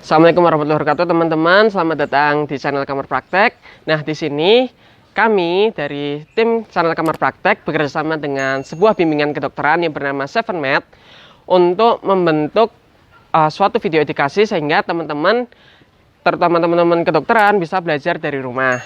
Assalamualaikum warahmatullahi wabarakatuh, teman-teman. Selamat datang di channel Kamar Praktek. Nah, di sini kami dari tim channel Kamar Praktek bekerjasama dengan sebuah bimbingan kedokteran yang bernama 7med untuk membentuk suatu video edukasi sehingga teman-teman, terutama teman-teman kedokteran, bisa belajar dari rumah.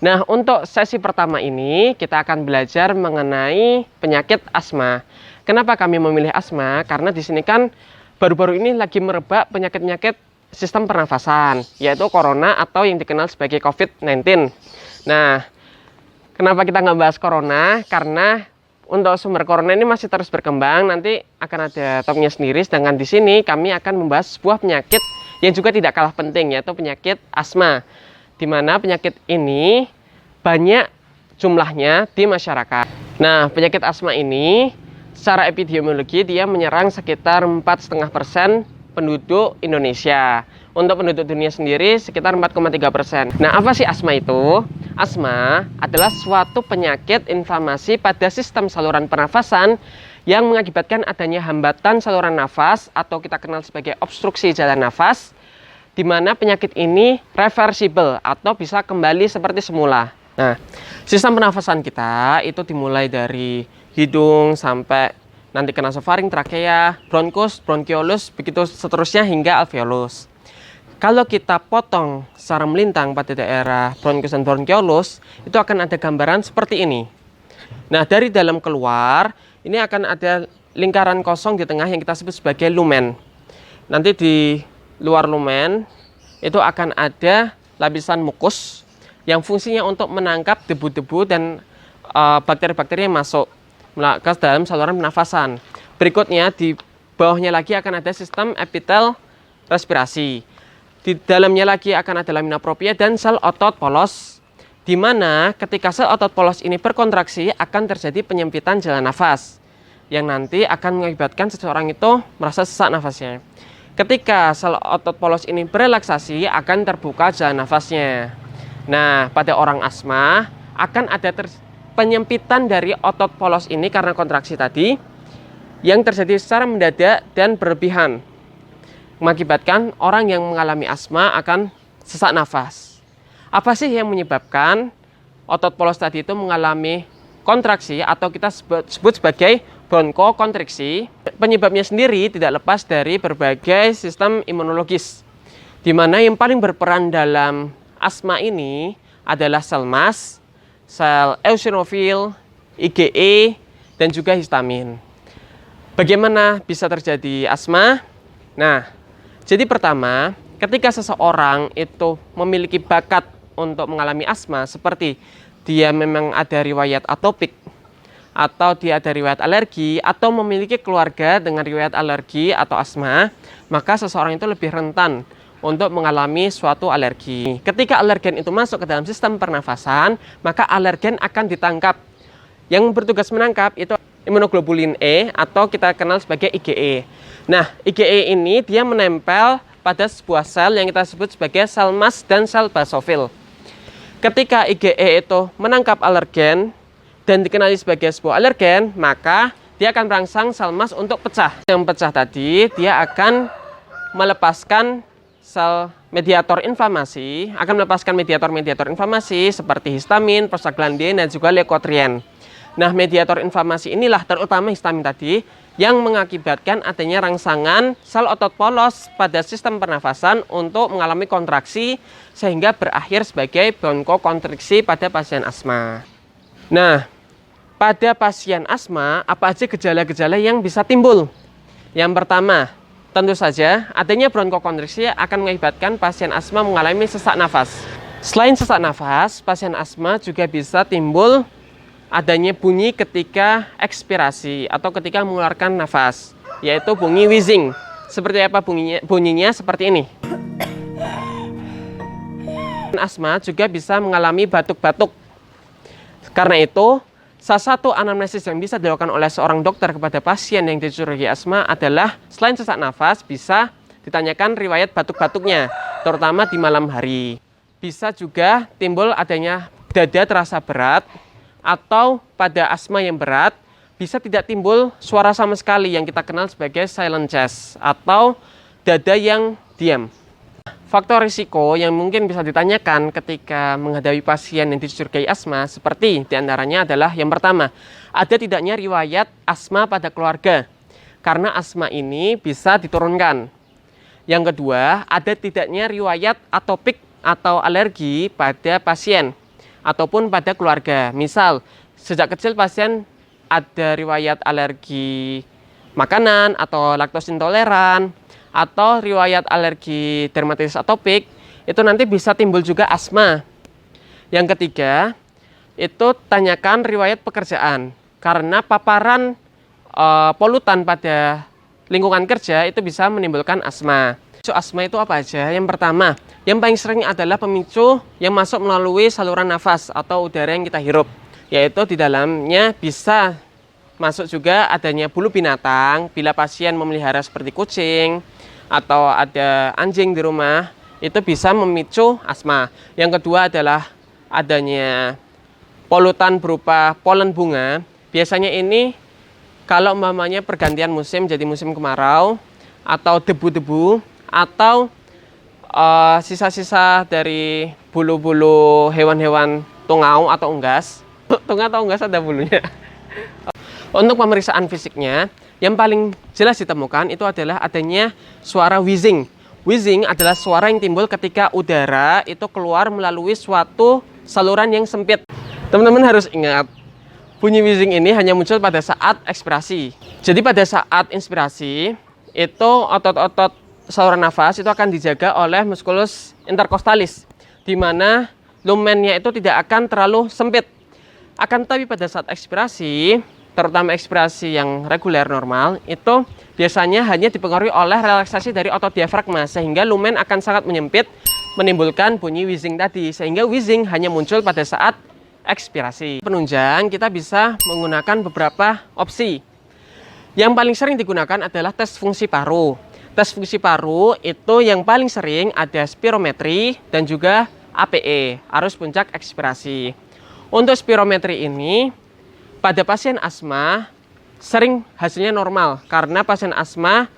Nah, untuk sesi pertama ini kita akan belajar mengenai penyakit asma. Kenapa kami memilih asma? Karena di sini kan baru-baru ini lagi merebak penyakit-penyakit sistem pernafasan, yaitu corona atau yang dikenal sebagai COVID-19. Nah, kenapa kita nggak bahas corona? Karena untuk sumber corona ini masih terus berkembang, nanti akan ada topiknya sendiri. Sedangkan di sini kami akan membahas sebuah penyakit yang juga tidak kalah penting, yaitu penyakit asma. Di mana penyakit ini banyak jumlahnya di masyarakat. Nah, penyakit asma ini secara epidemiologi dia menyerang sekitar 4,5% penduduk Indonesia. Untuk penduduk dunia sendiri sekitar 4,3%. Nah, apa sih asma itu? Asma adalah suatu penyakit inflamasi pada sistem saluran pernafasan yang mengakibatkan adanya hambatan saluran nafas atau kita kenal sebagai obstruksi jalan nafas, di mana penyakit ini reversible atau bisa kembali seperti semula. Nah, sistem pernafasan kita itu dimulai dari hidung sampai nanti ke nasofaring, trakea, bronkus, bronkiolus, begitu seterusnya hingga alveolus. Kalau kita potong secara melintang pada daerah bronkus dan bronkiolus, itu akan ada gambaran seperti ini. Nah, dari dalam keluar, ini akan ada lingkaran kosong di tengah yang kita sebut sebagai lumen. Nanti di luar lumen, itu akan ada lapisan mukus yang fungsinya untuk menangkap debu-debu dan bakteri-bakteri yang masuk ke dalam saluran pernafasan. Berikutnya di bawahnya lagi akan ada sistem epitel respirasi. Di dalamnya lagi akan ada lamina propria dan sel otot polos, di mana ketika sel otot polos ini berkontraksi akan terjadi penyempitan jalan nafas yang nanti akan mengakibatkan seseorang itu merasa sesak nafasnya. Ketika sel otot polos ini berelaksasi akan terbuka jalan nafasnya. Nah, pada orang asma akan ada penyempitan dari otot polos ini karena kontraksi tadi yang terjadi secara mendadak dan berlebihan, mengakibatkan orang yang mengalami asma akan sesak nafas. Apa sih yang menyebabkan otot polos tadi itu mengalami kontraksi atau kita sebut sebagai bronkokonstriksi? Penyebabnya sendiri tidak lepas dari berbagai sistem imunologis, di mana yang paling berperan dalam asma ini adalah sel mast, sel eosinofil, IgE, dan juga histamin. Bagaimana bisa terjadi asma? Nah, jadi pertama, ketika seseorang itu memiliki bakat untuk mengalami asma, seperti dia memang ada riwayat atopik, atau dia ada riwayat alergi, atau memiliki keluarga dengan riwayat alergi atau asma, maka seseorang itu lebih rentan untuk mengalami suatu alergi. Ketika alergen itu masuk ke dalam sistem pernafasan, maka alergen akan ditangkap. Yang bertugas menangkap itu imunoglobulin E atau kita kenal sebagai IgE. Nah, IgE ini dia menempel pada sebuah sel yang kita sebut sebagai sel mast dan sel basofil. Ketika IgE itu menangkap alergen dan dikenali sebagai sebuah alergen, maka dia akan merangsang sel mast untuk pecah. Yang pecah tadi, dia akan melepaskan sel mediator inflamasi, akan melepaskan mediator-mediator inflamasi seperti histamin, prostaglandin, dan juga leukotrien. Nah, mediator inflamasi inilah, terutama histamin tadi, yang mengakibatkan adanya rangsangan sel otot polos pada sistem pernafasan untuk mengalami kontraksi sehingga berakhir sebagai bronkokonstriksi pada pasien asma. Nah, pada pasien asma, apa aja gejala-gejala yang bisa timbul? Yang pertama, tentu saja, adanya bronkokonstriksi akan mengakibatkan pasien asma mengalami sesak nafas. Selain sesak nafas, pasien asma juga bisa timbul adanya bunyi ketika ekspirasi atau ketika mengeluarkan nafas, yaitu bunyi wheezing. Seperti apa bunyinya? Bunyinya seperti ini. Asma juga bisa mengalami batuk-batuk. Karena itu, salah satu anamnesis yang bisa dilakukan oleh seorang dokter kepada pasien yang dicurigai asma adalah selain sesak nafas, bisa ditanyakan riwayat batuk-batuknya, terutama di malam hari. Bisa juga timbul adanya dada terasa berat, atau pada asma yang berat, bisa tidak timbul suara sama sekali yang kita kenal sebagai silent chest, atau dada yang diam. Faktor risiko yang mungkin bisa ditanyakan ketika menghadapi pasien yang dicurigai asma seperti diantaranya adalah yang pertama, ada tidaknya riwayat asma pada keluarga, karena asma ini bisa diturunkan. Yang kedua, ada tidaknya riwayat atopik atau alergi pada pasien ataupun pada keluarga. Misal, sejak kecil pasien ada riwayat alergi makanan atau laktos intoleran, atau riwayat alergi dermatitis atopik, itu nanti bisa timbul juga asma. Yang ketiga, itu tanyakan riwayat pekerjaan, karena paparan polutan pada lingkungan kerja itu bisa menimbulkan asma. Asma itu apa aja? Yang pertama, yang paling sering adalah pemicu yang masuk melalui saluran nafas atau udara yang kita hirup, yaitu di dalamnya bisa masuk juga adanya bulu binatang. Bila pasien memelihara seperti kucing atau ada anjing di rumah, itu bisa memicu asma. Yang kedua adalah adanya polutan berupa polen bunga. Biasanya ini kalau umpamanya pergantian musim jadi musim kemarau, atau debu-debu, atau sisa-sisa dari bulu-bulu hewan-hewan tungau atau unggas. Tungau atau unggas ada bulunya. Untuk pemeriksaan fisiknya, yang paling jelas ditemukan itu adalah adanya suara wheezing. Wheezing adalah suara yang timbul ketika udara itu keluar melalui suatu saluran yang sempit. Teman-teman harus ingat, bunyi wheezing ini hanya muncul pada saat ekspirasi. Jadi pada saat inspirasi, itu otot-otot saluran nafas itu akan dijaga oleh musculus intercostalis, di mana lumennya itu tidak akan terlalu sempit. Akan tetapi pada saat ekspirasi, terutama ekspirasi yang reguler normal, itu biasanya hanya dipengaruhi oleh relaksasi dari otot diafragma, sehingga lumen akan sangat menyempit, menimbulkan bunyi wheezing tadi, sehingga wheezing hanya muncul pada saat ekspirasi. Penunjang kita bisa menggunakan beberapa opsi. Yang paling sering digunakan adalah tes fungsi paru. Tes fungsi paru itu yang paling sering ada spirometri dan juga APE, arus puncak ekspirasi. Untuk spirometri ini, pada pasien asma sering hasilnya normal, karena pasien asma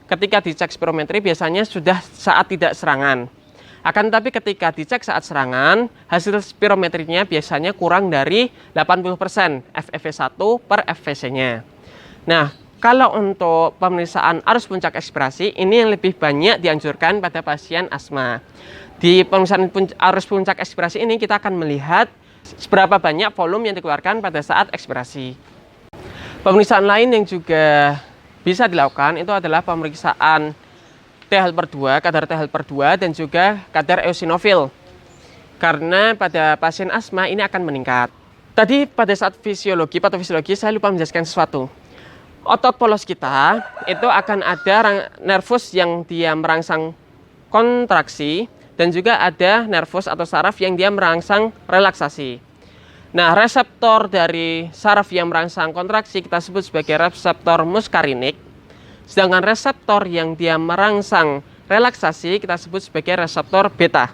ketika dicek spirometri biasanya sudah saat tidak serangan. Akan tetapi ketika dicek saat serangan, hasil spirometrinya biasanya kurang dari 80% FEV1 per FVC-nya. Nah, kalau untuk pemeriksaan arus puncak ekspirasi, ini yang lebih banyak dianjurkan pada pasien asma. Di pemeriksaan arus puncak ekspirasi ini kita akan melihat seberapa banyak volume yang dikeluarkan pada saat ekspirasi. Pemeriksaan lain yang juga bisa dilakukan itu adalah pemeriksaan T helper 2, kadar T helper 2, dan juga kadar eosinofil. Karena pada pasien asma ini akan meningkat. Tadi pada saat fisiologi, patofisiologi, saya lupa menjelaskan sesuatu. Otot polos kita itu akan ada nervus yang dia merangsang kontraksi, dan juga ada nervus atau saraf yang dia merangsang relaksasi. Nah, reseptor dari saraf yang merangsang kontraksi kita sebut sebagai reseptor muskarinik. Sedangkan reseptor yang dia merangsang relaksasi kita sebut sebagai reseptor beta.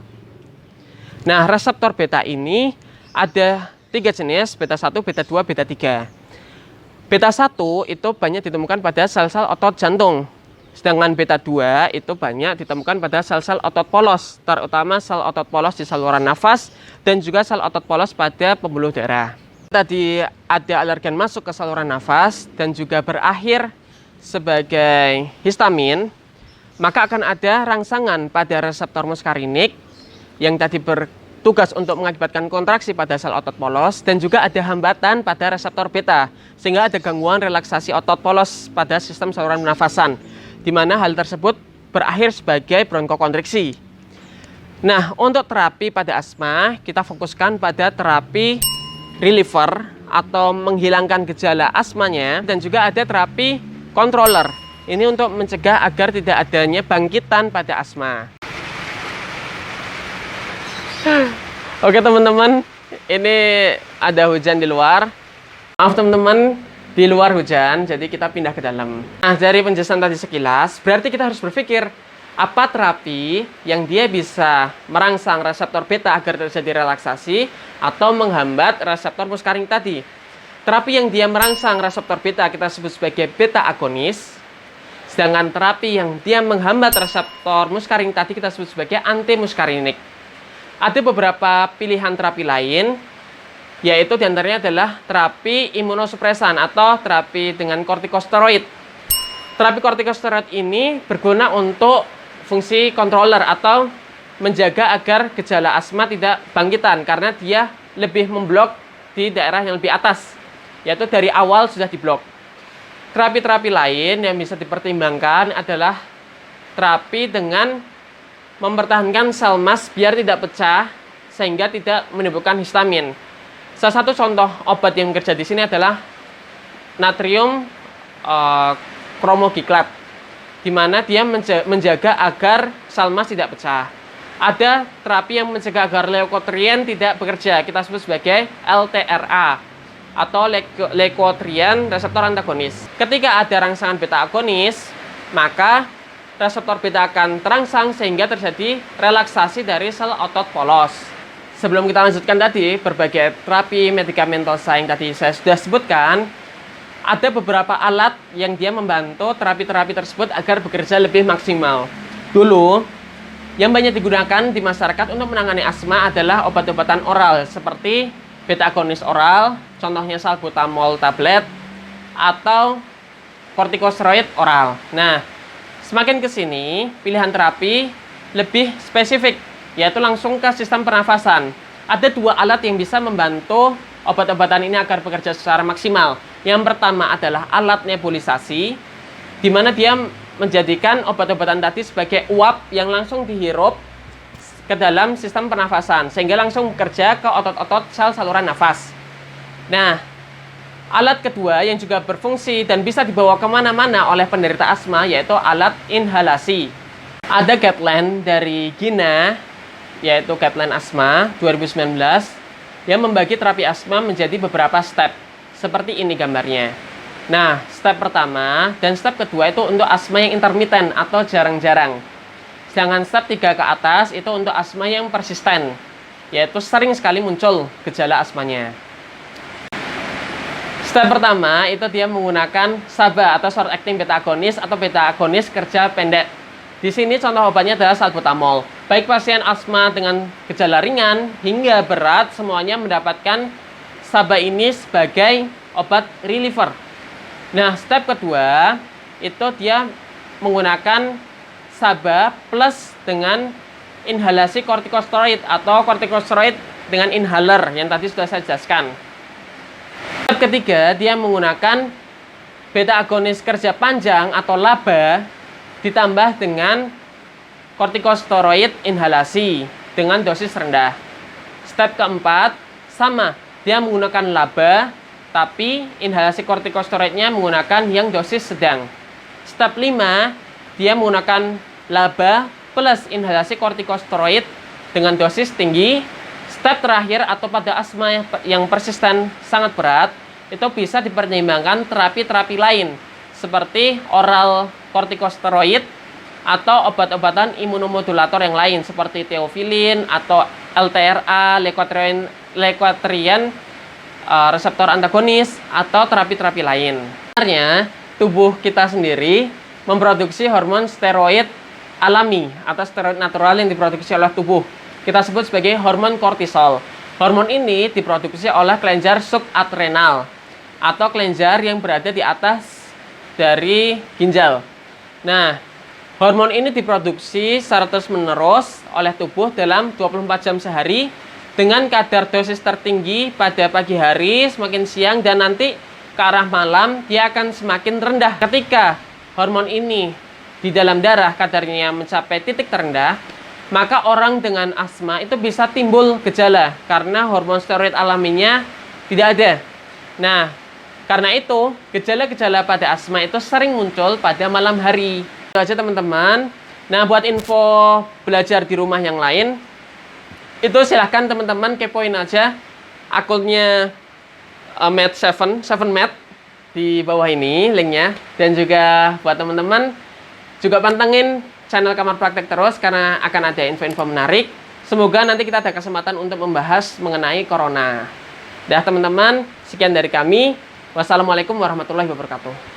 Nah, reseptor beta ini ada 3 jenis, beta 1, beta 2, beta 3. Beta 1 itu banyak ditemukan pada sel-sel otot jantung. Sedangkan beta 2 itu banyak ditemukan pada sel-sel otot polos, terutama sel otot polos di saluran nafas dan juga sel otot polos pada pembuluh darah. Tadi ada alergen masuk ke saluran nafas dan juga berakhir sebagai histamin, maka akan ada rangsangan pada reseptor muskarinik yang tadi bertugas untuk mengakibatkan kontraksi pada sel otot polos, dan juga ada hambatan pada reseptor beta, sehingga ada gangguan relaksasi otot polos pada sistem saluran pernafasan, di mana hal tersebut berakhir sebagai bronkokonstriksi. Nah, untuk terapi pada asma, kita fokuskan pada terapi reliever atau menghilangkan gejala asmanya, dan juga ada terapi controller. Ini untuk mencegah agar tidak adanya bangkitan pada asma. Oke teman-teman, ini ada hujan di luar. Maaf teman-teman, di luar hujan, jadi kita pindah ke dalam. Nah, dari penjelasan tadi sekilas, berarti kita harus berpikir apa terapi yang dia bisa merangsang reseptor beta agar terjadi relaksasi atau menghambat reseptor muskarinik tadi. Terapi yang dia merangsang reseptor beta kita sebut sebagai beta agonis. Sedangkan terapi yang dia menghambat reseptor muskarin tadi kita sebut sebagai antimuskarinik. Ada beberapa pilihan terapi lain, yaitu diantaranya adalah terapi imunosupresan atau terapi dengan kortikosteroid. Terapi kortikosteroid ini berguna untuk fungsi controller atau menjaga agar gejala asma tidak bangkitan, karena dia lebih memblok di daerah yang lebih atas, yaitu dari awal sudah diblok. Terapi-terapi lain yang bisa dipertimbangkan adalah terapi dengan mempertahankan sel mas biar tidak pecah sehingga tidak menimbulkan histamin. Salah satu contoh obat yang bekerja di sini adalah natrium kromogiklat, di mana dia menjaga agar sel mas tidak pecah. Ada terapi yang mencegah agar leukotriene tidak bekerja, kita sebut sebagai LTRA atau leukotriene reseptor antagonis. Ketika ada rangsangan beta agonis, maka reseptor beta akan terangsang sehingga terjadi relaksasi dari sel otot polos. Sebelum kita lanjutkan tadi, berbagai terapi medikamentosa yang tadi saya sudah sebutkan, ada beberapa alat yang dia membantu terapi-terapi tersebut agar bekerja lebih maksimal. Dulu, yang banyak digunakan di masyarakat untuk menangani asma adalah obat-obatan oral seperti beta agonis oral, contohnya salbutamol tablet, atau kortikosteroid oral. Nah, semakin ke sini, pilihan terapi lebih spesifik, yaitu langsung ke sistem pernafasan. Ada dua alat yang bisa membantu obat-obatan ini agar bekerja secara maksimal. Yang pertama adalah alat nebulisasi, di mana dia menjadikan obat-obatan tadi sebagai uap yang langsung dihirup ke dalam sistem pernafasan, sehingga langsung bekerja ke otot-otot sel saluran nafas. Nah, alat kedua yang juga berfungsi dan bisa dibawa kemana-mana oleh penderita asma, yaitu alat inhalasi. Ada guideline dari GINA, yaitu Guideline Asma 2019, yang membagi terapi asma menjadi beberapa step. Seperti ini gambarnya. Nah, step pertama dan step kedua itu untuk asma yang intermiten atau jarang-jarang. Sedangkan step 3 ke atas itu untuk asma yang persisten, yaitu sering sekali muncul gejala asmanya. Step pertama itu dia menggunakan SABA atau short acting beta agonis atau beta agonis kerja pendek. Di sini contoh obatnya adalah salbutamol. Baik pasien asma dengan gejala ringan hingga berat semuanya mendapatkan SABA ini sebagai obat reliever. Nah, step kedua itu dia menggunakan SABA plus dengan inhalasi kortikosteroid atau kortikosteroid dengan inhaler yang tadi sudah saya jelaskan. Step ketiga, dia menggunakan beta agonis kerja panjang atau LABA ditambah dengan kortikosteroid inhalasi dengan dosis rendah. Step keempat, sama, dia menggunakan LABA tapi inhalasi kortikosteroidnya menggunakan yang dosis sedang. Step 5, dia menggunakan LABA plus inhalasi kortikosteroid dengan dosis tinggi. Step terakhir atau pada asma yang persisten sangat berat, itu bisa dipertimbangkan terapi-terapi lain seperti oral kortikosteroid atau obat-obatan imunomodulator yang lain seperti teofilin atau LTRA, leukotriene reseptor antagonis atau terapi-terapi lain. Sebenarnya tubuh kita sendiri memproduksi hormon steroid alami atau steroid natural yang diproduksi oleh tubuh. Kita sebut sebagai hormon kortisol. Hormon ini diproduksi oleh kelenjar subadrenal atau kelenjar yang berada di atas dari ginjal. Nah, hormon ini diproduksi secara terus-menerus oleh tubuh dalam 24 jam sehari dengan kadar dosis tertinggi pada pagi hari, semakin siang, dan nanti ke arah malam dia akan semakin rendah. Ketika hormon ini di dalam darah kadarnya mencapai titik terendah, maka orang dengan asma itu bisa timbul gejala karena hormon steroid alaminya tidak ada. Nah, karena itu gejala-gejala pada asma itu sering muncul pada malam hari. Itu aja teman-teman. Nah, buat info belajar di rumah yang lain, itu silahkan teman-teman kepoin aja akunnya Med7Med di bawah ini linknya. Dan juga buat teman-teman juga pantengin channel Kamar Praktek terus karena akan ada info-info menarik. Semoga nanti kita ada kesempatan untuk membahas mengenai corona. Dah teman-teman, sekian dari kami. Wassalamualaikum warahmatullahi wabarakatuh.